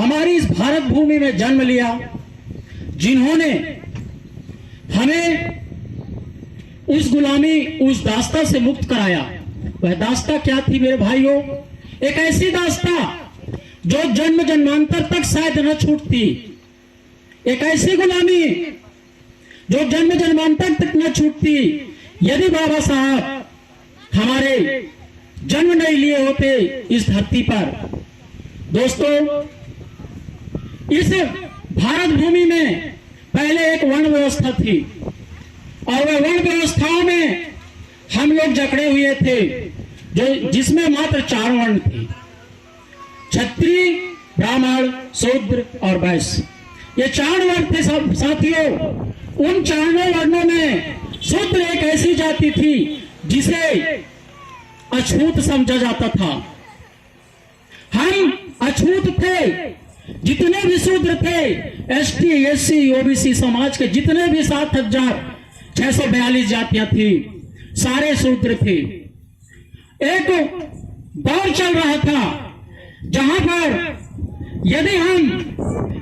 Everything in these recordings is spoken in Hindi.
हमारी इस भारत भूमि में जन्म लिया, जिन्होंने हमें उस गुलामी, उस दास्ता से मुक्त कराया। वह दास्ता क्या थी मेरे भाइयों? एक ऐसी दास्ता जो जन्म जन्मांतर तक शायद न छूटती, एक ऐसी गुलामी जो जन्म जन्मांतर तक न छूटती। यदि बाबा साहब हमारे जन्म नहीं लिए होते इस धरती पर। दोस्तों, इस भारत भूमि में पहले एक वर्ण व्यवस्था थी और वह वर्ण व्यवस्थाओं में हम लोग जकड़े हुए थे, जो जिसमें मात्र 4 वर्ण थे: क्षत्रिय, ब्राह्मण, शूद्र और वैश्य। ये 4 वर्ण थे साथियों। उन 4 वर्णों में शूद्र एक ऐसी जाति थी जिसे अछूत समझा जाता था। हम अछूत थे। जितने भी शूद्र थे, एसटी, एससी, ओबीसी समाज के जितने भी 7,642 जातियां थी, सारे शूद्र थे। एक दौर चल रहा था जहां पर यदि हम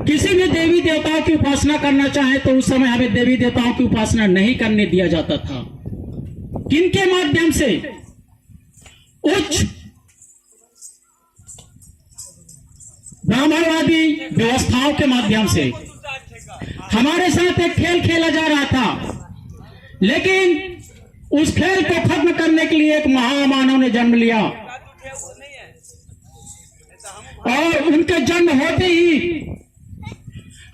किसी भी देवी देवताओं की उपासना करना चाहें तो उस समय हमें देवी देवताओं की उपासना नहीं करने दिया जाता था। किनके माध्यम से? उच्च ब्राह्मणवादी व्यवस्थाओं के माध्यम से हमारे साथ एक खेल खेला जा रहा था, लेकिन उस खेल को खत्म करने के लिए एक महामानव ने जन्म लिया और उनके जन्म होते ही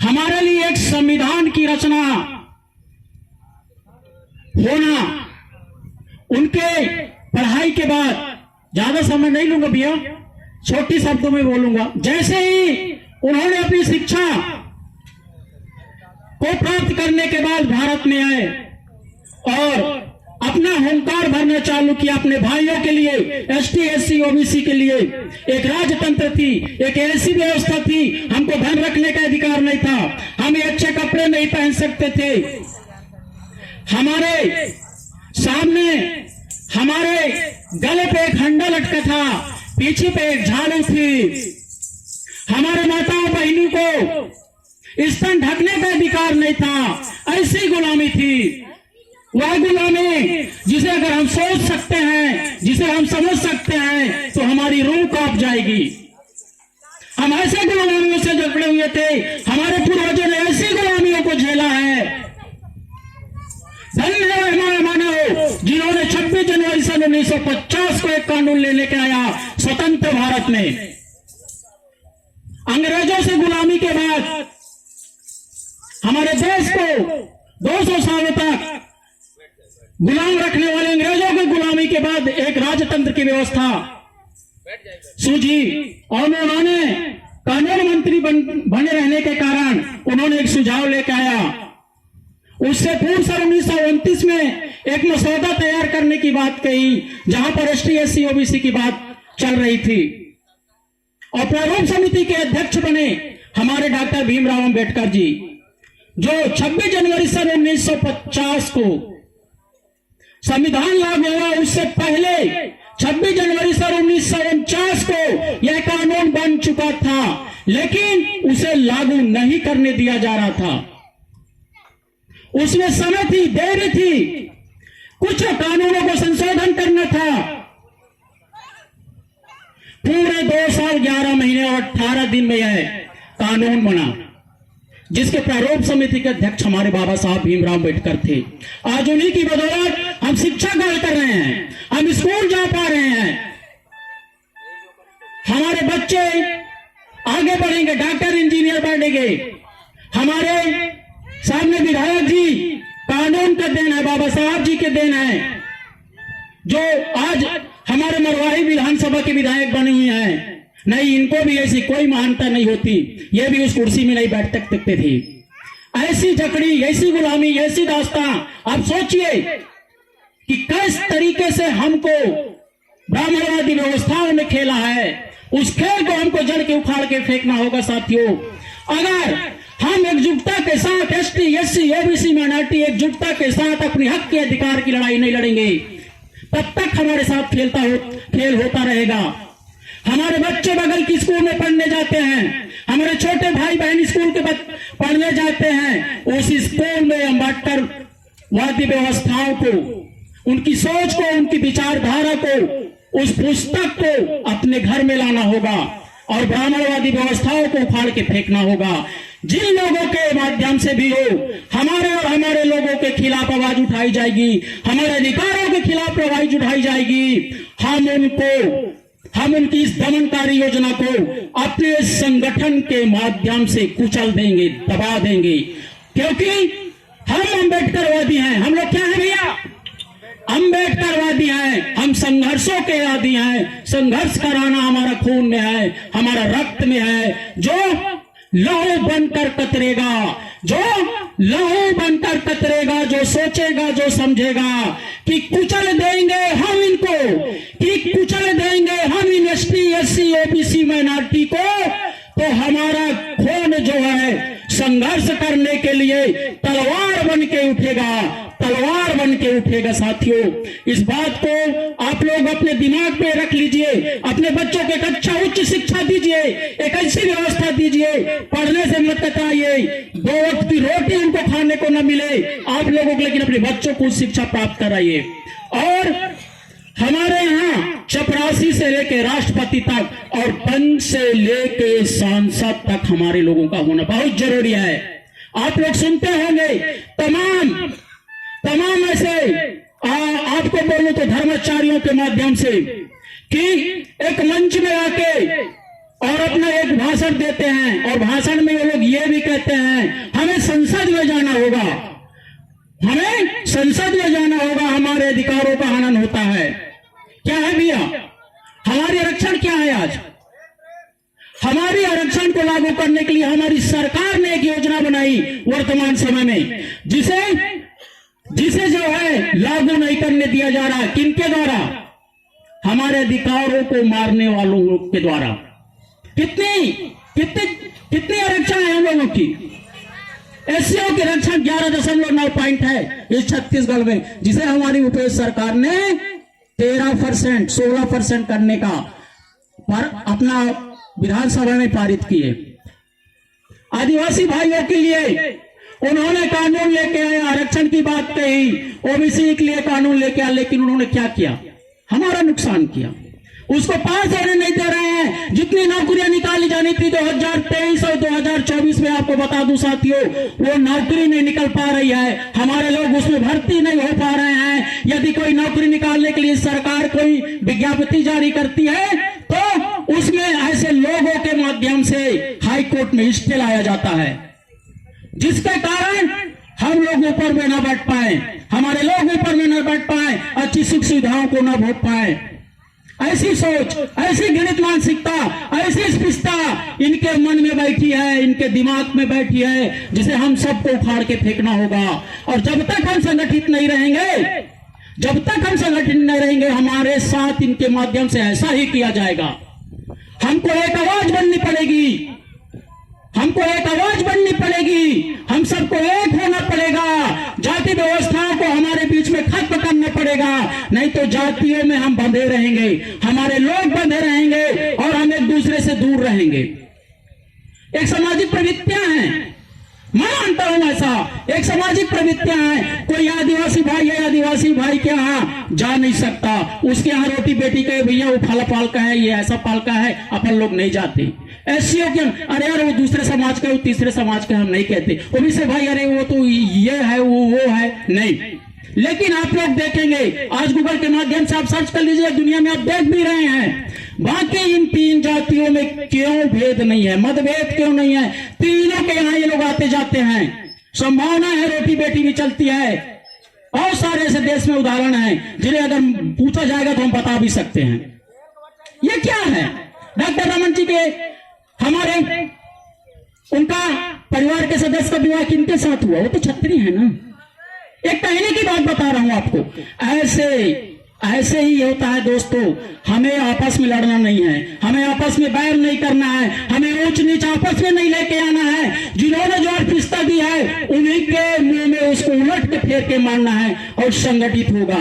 हमारे लिए एक संविधान की रचना होना। उनके पढ़ाई के बाद, ज्यादा समय नहीं लूंगा भैया, छोटी शब्दों में बोलूंगा। जैसे ही उन्होंने अपनी शिक्षा को प्राप्त करने के बाद भारत में आए और अपना हुंकार भरना चालू किया अपने भाइयों के लिए, एसटी, एससी, ओबीसी के लिए। एक राजतंत्र थी, एक ऐसी व्यवस्था थी, हमको धन रखने का अधिकार नहीं था, हम ये अच्छे कपड़े नहीं पहन सकते थे, हमारे सामने हमारे गले पे एक हंडा लटका था, पीछे पे एक झाड़ू थी, हमारे माताओं बहनों को स्तन ढकने का अधिकार नहीं था। ऐसी गुलामी थी। वह गुलामी जिसे अगर हम सोच सकते हैं, जिसे हम समझ सकते हैं, तो हमारी रूह कांप जाएगी। हम ऐसे गुलामियों से जकड़े हुए थे, हमारे पूर्वजों ने ऐसी गुलामियों को झेला है। धन्य है हमारा मानव जिन्होंने 26 जनवरी सन 1950 को एक कानून लेने के आया स्वतंत्र भारत में। अंग्रेजों से गुलामी के बाद हमारे देश को 200 सालों तक गुलाम रखने वाले अंग्रेजों की गुलामी के बाद एक राजतंत्र की व्यवस्था सूझी और उन्होंने कानून मंत्री बने रहने के कारण उन्होंने एक सुझाव लेकर आया। उससे पूर्व सन 1929 में एक मसौदा तैयार करने की बात कही, जहां पर एसटी, एससी, ओबीसी की बात चल रही थी और प्रारूप समिति के अध्यक्ष बने हमारे डॉक्टर भीमराव अंबेडकर जी, जो 26 जनवरी सन 1950 को संविधान लागू हुआ। उससे पहले 26 जनवरी सन 1949 को यह कानून बन चुका था, लेकिन उसे लागू नहीं करने दिया जा रहा था। उसमें समय थी, देरी थी, कुछ कानूनों को संशोधन करना था। पूरे 2 साल 11 महीने और 18 दिन में यह कानून बना, जिसके प्रारूप समिति के अध्यक्ष हमारे बाबा साहब भीमराव अंबेडकर थे। आज उन्हीं की बदौलत हम शिक्षा ग्रहण कर रहे हैं, हम स्कूल जा पा रहे हैं, हमारे बच्चे आगे बढ़ेंगे, डॉक्टर, इंजीनियर बनेंगे। हमारे सामने विधायक जी कानून का देन है, बाबा साहब जी के देन है, जो आज हमारे मरवाही विधानसभा के विधायक बने हुए हैं। नहीं, इनको भी ऐसी कोई महानता नहीं होती, ये भी उस कुर्सी में नहीं बैठ सकते थे। ऐसी जकड़ी, ऐसी गुलामी, ऐसी दास्तां। आप सोचिए कि किस तरीके से हमको ब्राह्मणवादी व्यवस्थाओं में खेला है। उस खेल को हमको जड़ के उखाड़ के फेंकना होगा साथियों। अगर हम एकजुटता के साथ एसटी, एससी, ओबीसी, माइनॉरिटी एकजुटता के साथ अपने हक के अधिकार की लड़ाई नहीं लड़ेंगे, तब तक हमारे साथ खेल होता रहेगा। हमारे बच्चे बगल की स्कूल में पढ़ने जाते हैं, हमारे छोटे भाई बहन स्कूल के पढ़ने जाते हैं, उस स्कूल में अम्बेडकर वादी व्यवस्थाओं को, उनकी सोच को, उनकी विचारधारा को, उस पुस्तक को अपने घर में लाना होगा और ब्राह्मणवादी व्यवस्थाओं को उखाड़ के फेंकना होगा। जिन लोगों के माध्यम से भी हो हमारे और हमारे लोगों के खिलाफ आवाज उठाई जाएगी, हमारे अधिकारों के खिलाफ आवाज उठाई जाएगी, हम उनकी इस दमनकारी योजना को अपने संगठन के माध्यम से कुचल देंगे, दबा देंगे, क्योंकि हम अम्बेडकरवादी हैं। हम लोग क्या है भैया? अम्बेडकरवादी हैं। हम संघर्षों के आदी हैं। संघर्ष कराना हमारा खून में है, हमारा रक्त में है। जो लहू बनकर कतरेगा, जो लहू बनकर कतरेगा, जो सोचेगा, जो समझेगा कि कुचल देंगे हम इनको, कि कुचल देंगे हम इन एसटी, एससी, ओबीसी माइनॉरिटी को, तो हमारा खून जो है संघर्ष करने के लिए तलवार बन के उठेगा, तलवार बन के उठेगा। साथियों, इस बात को आप लोग अपने दिमाग में रख लीजिए। अपने बच्चों को एक अच्छा उच्च शिक्षा दीजिए, एक ऐसी व्यवस्था दीजिए, पढ़ने से मत कतराइए, 2 वक्त की रोटी उनको खाने को न मिले आप लोगों को, लेकिन अपने बच्चों को शिक्षा प्राप्त कराइए। और हमारे यहाँ चपरासी से लेके राष्ट्रपति तक और पंच से लेके सांसद तक हमारे लोगों का होना बहुत जरूरी है। आप लोग सुनते होंगे तमाम ऐसे आपको बोलूं तो धर्माचार्यों के माध्यम से कि एक मंच में आके और अपना एक भाषण देते हैं, और भाषण में वो लोग ये भी कहते हैं हमें संसद में जाना होगा, हमें संसद में जाना होगा, हमारे अधिकारों का हनन होता है। क्या है भैया? हमारी आरक्षण क्या है? आज हमारी आरक्षण को लागू करने के लिए हमारी सरकार ने एक योजना बनाई वर्तमान समय में, जिसे जो है लागू नहीं करने दिया जा रहा। किनके द्वारा? हमारे अधिकारों को मारने वालों के द्वारा। कितनी आरक्षण है हम लोगों की? एससीओ की आरक्षण 11.9 पॉइंट है इस छत्तीसगढ़ में, जिसे हमारी यूपीए सरकार ने 13%, 16% करने का पर अपना विधानसभा में पारित किए। आदिवासी भाइयों के लिए उन्होंने कानून लेके आए, आरक्षण की बात कही, ओबीसी के लिए कानून लेके आए, लेकिन उन्होंने क्या किया? हमारा नुकसान किया। उसको पास होने नहीं दे रहे हैं। जितनी नौकरियां निकाली जानी थी 2023 और 2024 में, आपको बता दूं साथियों, वो नौकरी नहीं निकल पा रही है। हमारे लोग उसमें भर्ती नहीं हो पा रहे हैं। यदि कोई नौकरी निकालने के लिए सरकार कोई विज्ञप्ति जारी करती है तो उसमें ऐसे लोगों के माध्यम से हाई कोर्ट में स्टे लाया जाता है, जिसके कारण हम लोग ऊपर में न बैठ पाए, हमारे लोग ऊपर में न बैठ पाए, अच्छी सुख सुविधाओं को न भोग पाए। ऐसी सोच, ऐसी घृणित मानसिकता, ऐसी स्पृष्टता इनके मन में बैठी है, इनके दिमाग में बैठी है, जिसे हम सबको उखाड़ के फेंकना होगा। और जब तक हम संगठित नहीं रहेंगे, जब तक हम संगठित नहीं रहेंगे, हमारे साथ इनके माध्यम से ऐसा ही किया जाएगा। हमको एक आवाज बननी पड़ेगी, हमको एक आवाज बननी पड़ेगी, हम सबको एक होना पड़ेगा। जाति व्यवस्थाओं को हमारे बीच में खत्म करना पड़ेगा, नहीं तो जातियों में हम बंधे रहेंगे, हमारे लोग बंधे रहेंगे और हम एक दूसरे से दूर रहेंगे। एक सामाजिक प्रवृत्तियां हैं, मैं मानता हूं ऐसा, एक सामाजिक प्रवृत्तियां हैं। कोई आदिवासी भाई है, आदिवासी भाई के यहाँ जा नहीं सकता, उसके यहाँ रोटी बेटी कहे भैया वो फला पाल का है, ये ऐसा पाल का है, अपन लोग नहीं जाते। एससीओ के अरे यार वो दूसरे समाज का, वो तीसरे समाज का, हम नहीं कहते। ओबीसी भाई अरे वो तो ये है, वो है, नहीं। लेकिन आप लोग देखेंगे, आज गूगल के माध्यम से आप सर्च कर लीजिए, दुनिया में आप देख भी रहे हैं, बाकी इन 3 जातियों में क्यों भेद नहीं है, मतभेद क्यों नहीं है? तीनों के यहाँ ये लोग आते जाते हैं, संभावना है, रोटी बेटी भी चलती है। और सारे ऐसे देश में उदाहरण हैं जिन्हें अगर पूछा जाएगा तो हम बता भी सकते हैं। ये क्या है? डॉक्टर रमन जी के हमारे उनका परिवार के सदस्य का विवाह किनके साथ हुआ? वो तो छत्री है ना। एक कहने की बात बता रहा हूं आपको। ऐसे ही होता है दोस्तों। हमें आपस में लड़ना नहीं है, हमें आपस में बैर नहीं करना है, हमें ऊंच नीच आपस में नहीं लेके आना है। जिन्होंने जो अर्पिस्ता दी है उन्हीं के मुंह में उसको उलट के फेर के मारना है और संगठित होगा।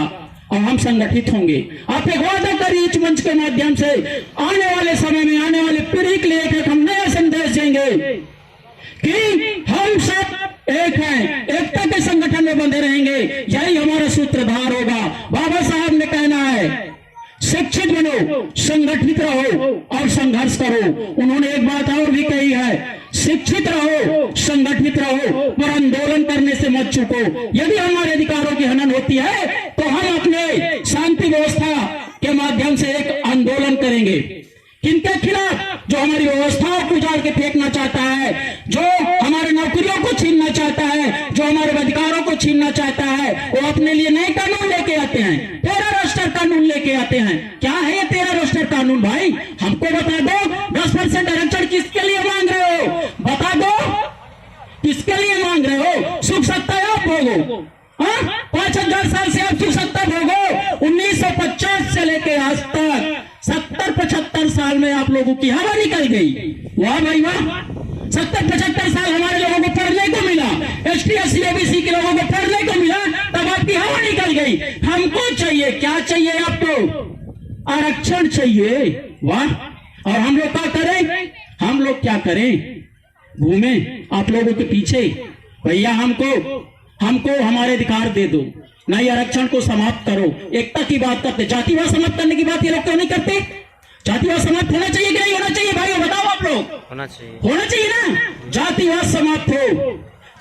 और हम संगठित होंगे। आप एक वादा करिए इस मंच के माध्यम से, आने वाले समय में आने वाले पीढ़ी के लिए एक हम नया संदेश देंगे कि हम सब एक हैं, एकता के संगठन में बंधे रहेंगे, यही हमारा सूत्रधार होगा। बाबा साहब ने कहना है शिक्षित बनो, संगठित रहो और संघर्ष करो। उन्होंने एक बात और भी कही है, शिक्षित रहो, संगठित रहो, पर आंदोलन करने से मत चूको। यदि हमारे अधिकारों की हनन होती है तो हम अपने शांति व्यवस्था के माध्यम से एक आंदोलन करेंगे। किनके खिलाफ? जो हमारी व्यवस्थाओं को उजाड़ के फेंकना चाहता है, जो हमारे नौकरियों को छीनना चाहता है, जो हमारे अधिकारों को छीनना चाहता है, वो अपने लिए नए कानून लेके आते हैं, 13 रोस्टर कानून लेके आते हैं। क्या है ये 13 रोस्टर कानून? भाई हमको बता दो, 10% आरक्षण किसके लिए मांग रहे हो? बता दो किसके लिए मांग रहे हो? सुख सत्ता आप भोगो, 5000 साल से आप सुख सत्ता भोगो। 1950 से लेके आज तक 70-75 साल में आप लोगों की हवा निकल गई। वाह भाई वाह, 70-75 साल हमारे लोगों को पढ़ने को मिला, ST SC OBC के लोगों को पढ़ने को मिला, तब आपकी हवा निकल गई। हमको चाहिए, क्या चाहिए आपको? आरक्षण चाहिए। वाह, और हम लोग क्या करें? हम लोग क्या करें? घूमे आप लोगों के पीछे, भैया हमको हमारे अधिकार दे दो, नहीं आरक्षण को समाप्त करो। एकता की बात करते, जातिवाद समाप्त करने की बात ये लोग क्यों नहीं करते? जातिवाद समाप्त होना चाहिए कि नहीं होना चाहिए? भाई बताओ आप लोग। होना चाहिए ना। जातिवाद समाप्त हो,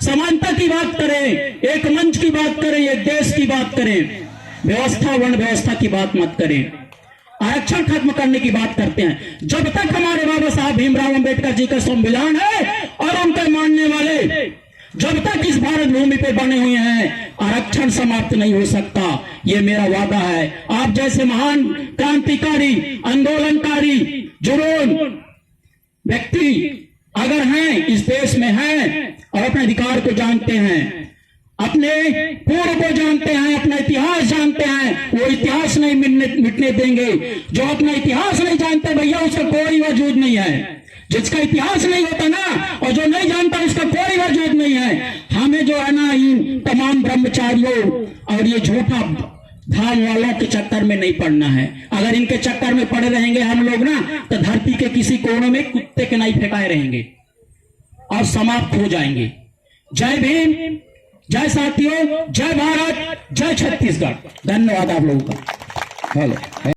समानता की बात करें, एक मंच की बात करें, एक देश की बात करें, व्यवस्था वर्ण व्यवस्था की बात मत करें, आरक्षण खत्म करने की बात करते हैं। जब तक हमारे बाबा साहब भीमराव अंबेडकर जी का संविधान है और उनके मानने वाले जब तक इस भारत भूमि पे बने हुए हैं, आरक्षण समाप्त नहीं हो सकता। ये मेरा वादा है। आप जैसे महान क्रांतिकारी, आंदोलनकारी, जुनून व्यक्ति अगर हैं, इस देश में हैं और अपने अधिकार को जानते हैं, अपने पूर्व को जानते हैं, अपना इतिहास जानते हैं, वो इतिहास नहीं मिटने देंगे। जो अपना इतिहास नहीं जानते भैया, उसका कोई वजूद नहीं है। जिसका इतिहास नहीं होता ना, और जो नहीं जानता उसका कोई वजूद नहीं है। हमें जो है ना, इन तमाम ब्रह्मचारियों और ये झूठा धाम वालों के चक्कर में नहीं पड़ना है। अगर इनके चक्कर में पड़े रहेंगे हम लोग ना, तो धरती के किसी कोने में कुत्ते के नहीं फेंकाए रहेंगे और समाप्त हो जाएंगे। जय भीम, जय साथियों, जय भारत, जय छत्तीसगढ़। धन्यवाद आप लोगों का। हेलो।